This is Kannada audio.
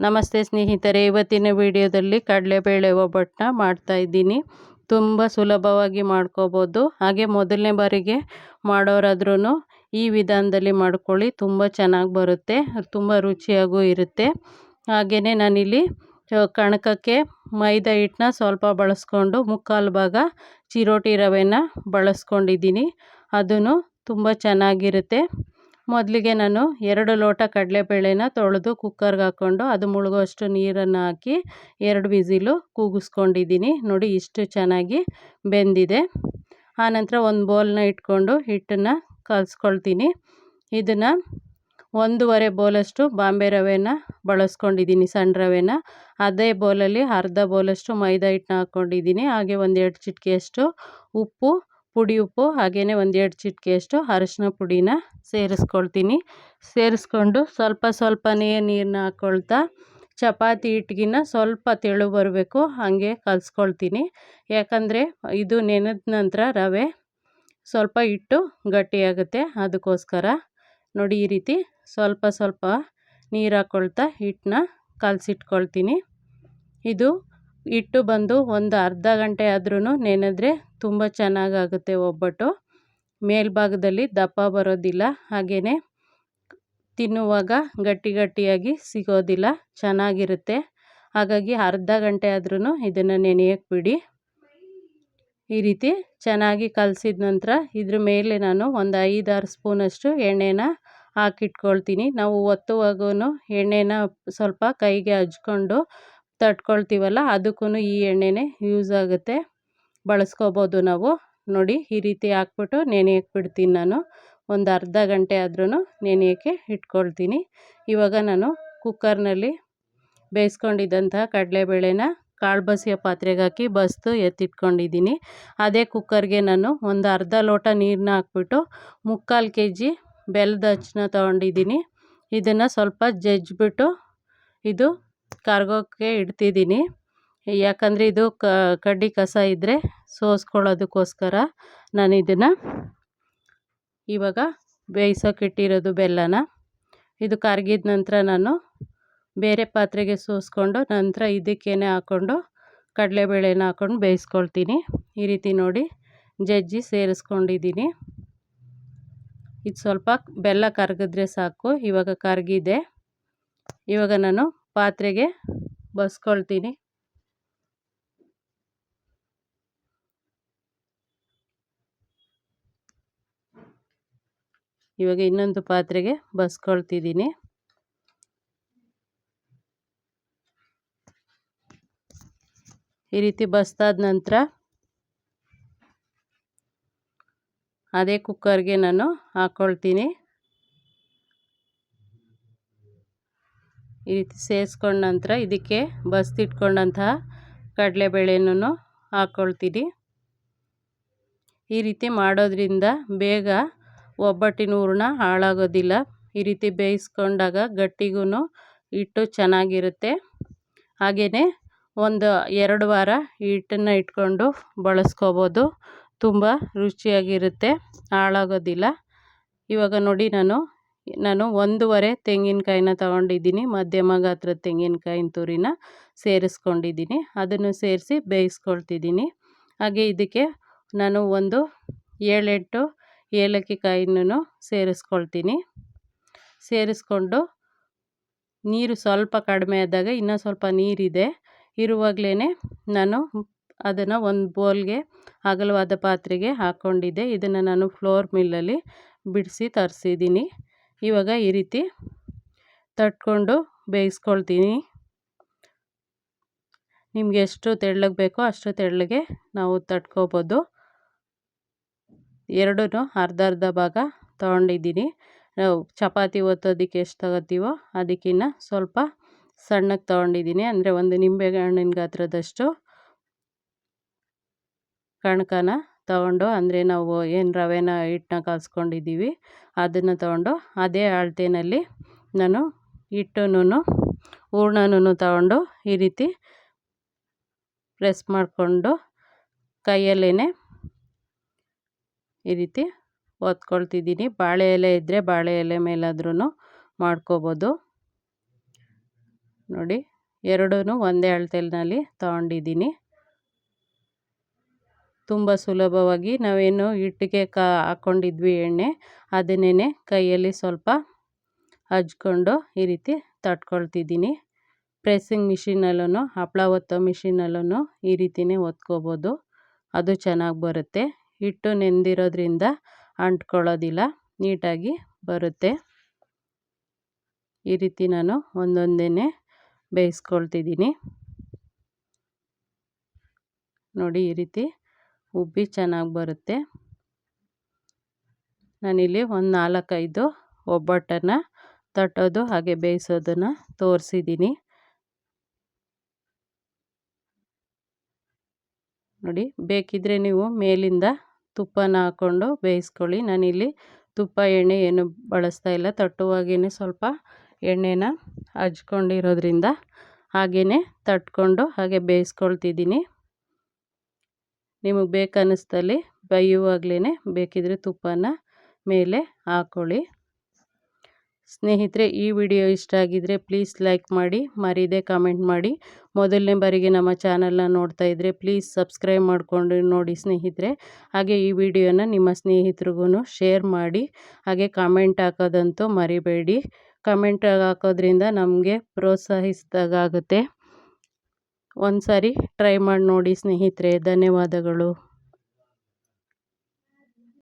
ನಮಸ್ತೆ ಸ್ನೇಹಿತರೆ, ಇವತ್ತಿನ ವಿಡಿಯೋದಲ್ಲಿ ಕಡಲೆಬೇಳೆ ಒಬ್ಬಟ್ಟನ್ನ ಮಾಡ್ತಾ ಇದ್ದೀನಿ. ತುಂಬ ಸುಲಭವಾಗಿ ಮಾಡ್ಕೋಬೋದು. ಹಾಗೆ ಮೊದಲನೇ ಬಾರಿಗೆ ಮಾಡೋರಾದ್ರೂ ಈ ವಿಧಾನದಲ್ಲಿ ಮಾಡ್ಕೊಳ್ಳಿ, ತುಂಬ ಚೆನ್ನಾಗಿ ಬರುತ್ತೆ, ತುಂಬ ರುಚಿಯಾಗೂ ಇರುತ್ತೆ. ಹಾಗೆಯೇ ನಾನಿಲ್ಲಿ ಕಣಕಕ್ಕೆ ಮೈದಾ ಹಿಟ್ಟನ್ನ ಸ್ವಲ್ಪ ಬಳಸ್ಕೊಂಡು ಮುಕ್ಕಾಲು ಭಾಗ ಚಿರೋಟಿ ರವೆನ ಬಳಸ್ಕೊಂಡಿದ್ದೀನಿ. ಅದೂ ತುಂಬ ಚೆನ್ನಾಗಿರುತ್ತೆ. ಮೊದಲಿಗೆ ನಾನು 2 ಲೋಟ ಕಡಲೆಬೇಳೆನ ತೊಳೆದು ಕುಕ್ಕರ್ಗೆ ಹಾಕ್ಕೊಂಡು ಅದು ಮುಳುಗುವಷ್ಟು ನೀರನ್ನು ಹಾಕಿ 2 ವಿಸಿಲು ಕೂಗಿಸ್ಕೊಂಡಿದ್ದೀನಿ. ನೋಡಿ ಇಷ್ಟು ಚೆನ್ನಾಗಿ ಬೆಂದಿದೆ. ಆನಂತರ ಒಂದು ಬೌಲ್ನ ಇಟ್ಕೊಂಡು ಹಿಟ್ಟನ್ನು ಕಲಿಸ್ಕೊಳ್ತೀನಿ. ಇದನ್ನು 1.5 ಬೌಲಷ್ಟು ಬಾಂಬೆ ರವೆನ ಬಳಸ್ಕೊಂಡಿದ್ದೀನಿ, ಸಣ್ಣ ರವೆನ. ಅದೇ ಬೌಲಲ್ಲಿ ಅರ್ಧ ಬೌಲಷ್ಟು ಮೈದಾ ಹಿಟ್ಟನ್ನ ಹಾಕ್ಕೊಂಡಿದ್ದೀನಿ. ಹಾಗೆ 1-2 ಚಿಟಿಕೆಯಷ್ಟು ಉಪ್ಪು, ಪುಡಿ ಉಪ್ಪು, ಹಾಗೆಯೇ 1-2 ಚಿಟಿಕೆಯಷ್ಟು ಅರಿಶಿನ ಪುಡಿನ ಸೇರಿಸ್ಕೊಳ್ತೀನಿ. ಸೇರಿಸ್ಕೊಂಡು ಸ್ವಲ್ಪನೇ ನೀರನ್ನ ಹಾಕ್ಕೊಳ್ತಾ ಚಪಾತಿ ಹಿಟ್ಟಿಗಿನ್ನ ಸ್ವಲ್ಪ ತೆಳು ಬರಬೇಕು ಹಾಗೆ ಕಲಿಸ್ಕೊಳ್ತೀನಿ. ಯಾಕಂದರೆ ಇದು ನೆನೆದ ನಂತರ ರವೆ ಸ್ವಲ್ಪ ಹಿಟ್ಟು ಗಟ್ಟಿಯಾಗುತ್ತೆ, ಅದಕ್ಕೋಸ್ಕರ. ನೋಡಿ ಈ ರೀತಿ ಸ್ವಲ್ಪ ನೀರು ಹಾಕ್ಕೊಳ್ತಾ ಹಿಟ್ಟನ್ನ ಕಲಸಿಟ್ಕೊಳ್ತೀನಿ. ಇದು ಹಿಟ್ಟು ಬಂದು ಒಂದು ಅರ್ಧ ಗಂಟೆ ಆದ್ರೂ ನೆನೆದ್ರೆ ತುಂಬ ಚೆನ್ನಾಗಾಗುತ್ತೆ ಒಬ್ಬಟ್ಟು. ಮೇಲ್ಭಾಗದಲ್ಲಿ ದಪ್ಪ ಬರೋದಿಲ್ಲ, ಹಾಗೆಯೇ ತಿನ್ನುವಾಗ ಗಟ್ಟಿಯಾಗಿ ಸಿಗೋದಿಲ್ಲ, ಚೆನ್ನಾಗಿರುತ್ತೆ. ಹಾಗಾಗಿ ಅರ್ಧ ಗಂಟೆ ಆದ್ರೂ ಇದನ್ನು ನೆನೆಯೋಕ್ಕೆ ಬಿಡಿ. ಈ ರೀತಿ ಚೆನ್ನಾಗಿ ಕಲಸಿದ ನಂತರ ಇದ್ರ ಮೇಲೆ ನಾನು ಒಂದು 5-6 ಸ್ಪೂನಷ್ಟು ಎಣ್ಣೆನ ಹಾಕಿಟ್ಕೊಳ್ತೀನಿ. ನಾವು ಒತ್ತುವಾಗೂ ಎಣ್ಣೆನ ಸ್ವಲ್ಪ ಕೈಗೆ ಹಚ್ಕೊಂಡು ತಟ್ಕೊಳ್ತೀವಲ್ಲ, ಅದಕ್ಕೂ ಈ ಎಣ್ಣೆನೇ ಯೂಸ್ ಆಗುತ್ತೆ, ಬಳಸ್ಕೋಬೋದು ನಾವು. ನೋಡಿ ಈ ರೀತಿ ಹಾಕ್ಬಿಟ್ಟು ನೆನೆಯೋಕ್ಕೆ ಬಿಡ್ತೀನಿ. ನಾನು ಒಂದು ಅರ್ಧ ಗಂಟೆ ಆದ್ರೂ ನೆನೆಯೋಕ್ಕೆ ಇಟ್ಕೊಳ್ತೀನಿ. ಇವಾಗ ನಾನು ಕುಕ್ಕರ್ನಲ್ಲಿ ಬೇಯಿಸ್ಕೊಂಡಿದ್ದಂತಹ ಕಡಲೆಬೇಳೆನ ಕಾಳು ಬಸಿಯೋ ಪಾತ್ರೆಗೆ ಹಾಕಿ ಬಸಿದು ಎತ್ತಿಟ್ಕೊಂಡಿದ್ದೀನಿ. ಅದೇ ಕುಕ್ಕರ್ಗೆ ನಾನು ಒಂದು ಅರ್ಧ ಲೋಟ ನೀರನ್ನ ಹಾಕ್ಬಿಟ್ಟು 3/4 kg ಬೆಲ್ಲದ ಹಚ್ಚನ್ನ ತೊಗೊಂಡಿದ್ದೀನಿ. ಇದನ್ನು ಸ್ವಲ್ಪ ಜಜ್ಜಿಬಿಟ್ಟು ಇದು ಕರ್ಗೋಕ್ಕೆ ಇಡ್ತಿದ್ದೀನಿ. ಯಾಕಂದರೆ ಇದು ಕಡ್ಡಿ ಕಸ ಇದ್ದರೆ ಸೋಸ್ಕೊಳ್ಳೋದಕ್ಕೋಸ್ಕರ ನಾನು ಇದನ್ನು ಇವಾಗ ಬೇಯಿಸೋಕೆ ಇಟ್ಟಿರೋದು ಬೆಲ್ಲನ. ಇದು ಕರಗಿದ ನಂತರ ನಾನು ಬೇರೆ ಪಾತ್ರೆಗೆ ಸೋಸ್ಕೊಂಡು ನಂತರ ಇದಕ್ಕೇನೆ ಹಾಕ್ಕೊಂಡು ಕಡಲೆಬೇಳೆನ ಹಾಕ್ಕೊಂಡು ಬೇಯಿಸ್ಕೊಳ್ತೀನಿ. ಈ ರೀತಿ ನೋಡಿ ಜಜ್ಜಿ ಸೇರಿಸ್ಕೊಂಡಿದ್ದೀನಿ. ಇದು ಸ್ವಲ್ಪ ಬೆಲ್ಲ ಕರಗಿದ್ರೆ ಸಾಕು. ಇವಾಗ ಕರಗಿದೆ. ಇವಾಗ ನಾನು ಪಾತ್ರೆಗೆ ಬಸ್ಕೊಳ್ತೀನಿ. ಇವಾಗ ಇನ್ನೊಂದು ಪಾತ್ರೆಗೆ ಬಸ್ಕೊಳ್ತಿದ್ದೀನಿ. ಈ ರೀತಿ ಬಸ್ದಾದ ನಂತರ ಅದೇ ಕುಕ್ಕರ್ಗೆ ನಾನು ಹಾಕ್ಕೊಳ್ತೀನಿ. ಈ ರೀತಿ ಸೇರಿಸ್ಕೊಂಡ ನಂತರ ಇದಕ್ಕೆ ಬಸ್ದಿಟ್ಕೊಂಡಂತಹ ಕಡಲೆಬೇಳೆನೂ ಹಾಕ್ಕೊಳ್ತೀನಿ. ಈ ರೀತಿ ಮಾಡೋದ್ರಿಂದ ಬೇಗ ಒಬ್ಬಟ್ಟಿನ ಹೂರಣ ಹಾಳಾಗೋದಿಲ್ಲ. ಈ ರೀತಿ ಬೇಯಿಸ್ಕೊಂಡಾಗ ಗಟ್ಟಿಗೂ ಹಿಟ್ಟು ಚೆನ್ನಾಗಿರುತ್ತೆ. ಹಾಗೆಯೇ ಒಂದು 2 ವಾರ ಈ ಹಿಟ್ಟನ್ನು ಇಟ್ಕೊಂಡು ಬಳಸ್ಕೋಬೋದು, ತುಂಬ ರುಚಿಯಾಗಿರುತ್ತೆ, ಹಾಳಾಗೋದಿಲ್ಲ. ಇವಾಗ ನೋಡಿ ನಾನು 1.5 ತೆಂಗಿನಕಾಯಿನ ತೊಗೊಂಡಿದ್ದೀನಿ, ಮಧ್ಯಮ ಗಾತ್ರದ ತೆಂಗಿನಕಾಯಿನ ತುರಿನ ಸೇರಿಸ್ಕೊಂಡಿದ್ದೀನಿ. ಅದನ್ನು ಸೇರಿಸಿ ಬೇಯಿಸ್ಕೊಳ್ತಿದ್ದೀನಿ. ಹಾಗೆ ಇದಕ್ಕೆ ನಾನು ಒಂದು 7-8 ಏಲಕ್ಕಿ ಕಾಯಿನೂ ಸೇರಿಸ್ಕೊಳ್ತೀನಿ. ಸೇರಿಸ್ಕೊಂಡು ನೀರು ಸ್ವಲ್ಪ ಕಡಿಮೆ ಆದಾಗ, ಇನ್ನೂ ಸ್ವಲ್ಪ ನೀರಿದೆ ಇರುವಾಗಲೇ ನಾನು ಅದನ್ನು ಒಂದು ಬೌಲ್ಗೆ ಅಗಲವಾದ ಪಾತ್ರೆಗೆ ಹಾಕ್ಕೊಂಡಿದ್ದೆ. ಇದನ್ನು ನಾನು ಫ್ಲೋರ್ ಮಿಲ್ಲಲ್ಲಿ ಬಿಡಿಸಿ ತರಿಸಿದ್ದೀನಿ. ಇವಾಗ ಈ ರೀತಿ ತಟ್ಕೊಂಡು ಬೇಯಿಸ್ಕೊಳ್ತೀನಿ. ನಿಮಗೆ ಎಷ್ಟು ತೆಳ್ಳಗೆ ಬೇಕೋ ಅಷ್ಟು ತೆಳ್ಳಗೆ ನಾವು ತಟ್ಕೋಬೋದು. ಎರಡೂ ಅರ್ಧ ಭಾಗ ತೊಗೊಂಡಿದ್ದೀನಿ. ನಾವು ಚಪಾತಿ ಒತ್ತೋದಕ್ಕೆ ಎಷ್ಟು ತಗೋತೀವೋ ಅದಕ್ಕಿಂತ ಸ್ವಲ್ಪ ಸಣ್ಣಗೆ ತೊಗೊಂಡಿದ್ದೀನಿ. ಅಂದರೆ ಒಂದು ನಿಂಬೆಹಣ್ಣಿನ ಗಾತ್ರದಷ್ಟು ಕಣಕನ ತೊಗೊಂಡು, ಅಂದರೆ ನಾವು ಏನು ರವೆನ ಹಿಟ್ಟನ್ನ ಕಲಸ್ಕೊಂಡಿದ್ದೀವಿ ಅದನ್ನು ತೊಗೊಂಡು ಅದೇ ಅಳತೆಯಲ್ಲಿ ನಾನು ಹಿಟ್ಟನ್ನು ಹೂರಣನೂ ತೊಗೊಂಡು ಈ ರೀತಿ ಪ್ರೆಸ್ ಮಾಡಿಕೊಂಡು ಕೈಯಲ್ಲೇ ಈ ರೀತಿ ಒತ್ಕೊಳ್ತಿದ್ದೀನಿ. ಬಾಳೆ ಎಲೆ ಇದ್ದರೆ ಬಾಳೆ ಎಲೆ ಮೇಲಾದ್ರೂ ಮಾಡ್ಕೋಬೋದು. ನೋಡಿ ಎರಡೂ ಒಂದೇ ಅಳತೆಯಲ್ಲಿ ತಗೊಂಡಿದ್ದೀನಿ. ತುಂಬ ಸುಲಭವಾಗಿ ನಾವೇನು ಹಿಟ್ಟಿಗೆ ಹಾಕ್ಕೊಂಡಿದ್ವಿ ಎಣ್ಣೆ, ಅದನ್ನೇ ಕೈಯಲ್ಲಿ ಸ್ವಲ್ಪ ಹಚ್ಕೊಂಡು ಈ ರೀತಿ ತಟ್ಕೊಳ್ತಿದ್ದೀನಿ. ಪ್ರೆಸ್ಸಿಂಗ್ ಮಿಷಿನಲ್ಲೂ ಹಪ್ಪಳ ಒತ್ತೋ ಮಿಷಿನಲ್ಲೂ ಈ ರೀತಿಯೇ ಒತ್ಕೋಬೋದು, ಅದು ಚೆನ್ನಾಗಿ ಬರುತ್ತೆ. ಹಿಟ್ಟು ನೆಂದಿರೋದ್ರಿಂದ ಅಂಟ್ಕೊಳ್ಳೋದಿಲ್ಲ, ನೀಟಾಗಿ ಬರುತ್ತೆ. ಈ ರೀತಿ ನಾನು ಒಂದೊಂದೇ ಬೇಯಿಸ್ಕೊಳ್ತಿದ್ದೀನಿ. ನೋಡಿ ಈ ರೀತಿ ಉಬ್ಬಿ ಚೆನ್ನಾಗಿ ಬರುತ್ತೆ. ನಾನಿಲ್ಲಿ ಒಂದು 4-5 ಒಬ್ಬಟ್ಟನ್ನು ತಟ್ಟೋದು ಹಾಗೆ ಬೇಯಿಸೋದನ್ನು ತೋರಿಸಿದ್ದೀನಿ. ನೋಡಿ ಬೇಕಿದ್ದರೆ ನೀವು ಮೇಲಿಂದ ತುಪ್ಪನ ಹಾಕ್ಕೊಂಡು ಬೇಯಿಸ್ಕೊಳ್ಳಿ. ನಾನಿಲ್ಲಿ ತುಪ್ಪ ಎಣ್ಣೆ ಏನು ಬಳಸ್ತಾ ಇಲ್ಲ, ತಟ್ಟುವಾಗೇ ಸ್ವಲ್ಪ ಎಣ್ಣೆನ ಹಚ್ಕೊಂಡಿರೋದ್ರಿಂದ ಹಾಗೇ ತಟ್ಕೊಂಡು ಹಾಗೆ ಬೇಯಿಸ್ಕೊಳ್ತಿದ್ದೀನಿ. ನಿಮಗೆ ಬೇಕನ್ನಿಸ್ದಲ್ಲಿ ಬೇಯುವಾಗಲೇ ಬೇಕಿದ್ರೆ ತುಪ್ಪನ ಮೇಲೆ ಹಾಕ್ಕೊಳ್ಳಿ. ಸ್ನೇಹಿತರೆ, ಈ ವಿಡಿಯೋ ಇಷ್ಟ ಆಗಿದ್ದರೆ ಪ್ಲೀಸ್ ಲೈಕ್ ಮಾಡಿ, ಮರೀದೆ ಕಮೆಂಟ್ ಮಾಡಿ. ಮೊದಲನೇ ಬಾರಿಗೆ ನಮ್ಮ ಚಾನಲ್ನ ನೋಡ್ತಾ ಇದ್ದರೆ ಪ್ಲೀಸ್ ಸಬ್ಸ್ಕ್ರೈಬ್ ಮಾಡಿಕೊಂಡು ನೋಡಿ ಸ್ನೇಹಿತರೆ. ಹಾಗೆ ಈ ವಿಡಿಯೋನ ನಿಮ್ಮ ಸ್ನೇಹಿತರಿಗೂ ಶೇರ್ ಮಾಡಿ. ಹಾಗೆ ಕಮೆಂಟ್ ಹಾಕೋದಂತೂ ಮರಿಬೇಡಿ. ಕಮೆಂಟ್ ಹಾಕೋದ್ರಿಂದ ನಮಗೆ ಪ್ರೋತ್ಸಾಹಿಸಿದಾಗುತ್ತೆ. ಒಂದು ಸಾರಿ ಟ್ರೈ ಮಾಡಿ ನೋಡಿ ಸ್ನೇಹಿತರೆ. ಧನ್ಯವಾದಗಳು.